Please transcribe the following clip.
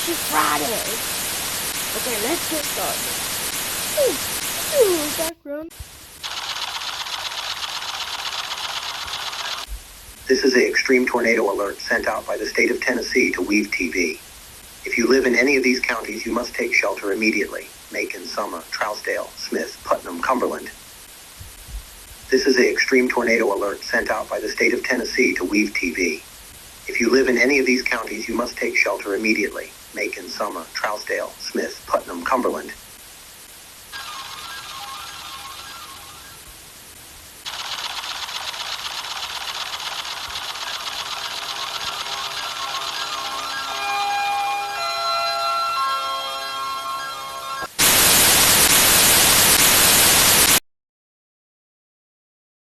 It's just Friday. Okay, let's get started. Background. This is an extreme tornado alert sent out by the state of Tennessee to Weev TV. If you live in any of these counties, you must take shelter immediately. Macon, Summer, Trousdale, Smith, Putnam, Cumberland. This is an extreme tornado alert sent out by the state of Tennessee to Weev TV. If you live in any of these counties, you must take shelter immediately. Macon, Summer, Trousdale, Smith, Putnam, Cumberland.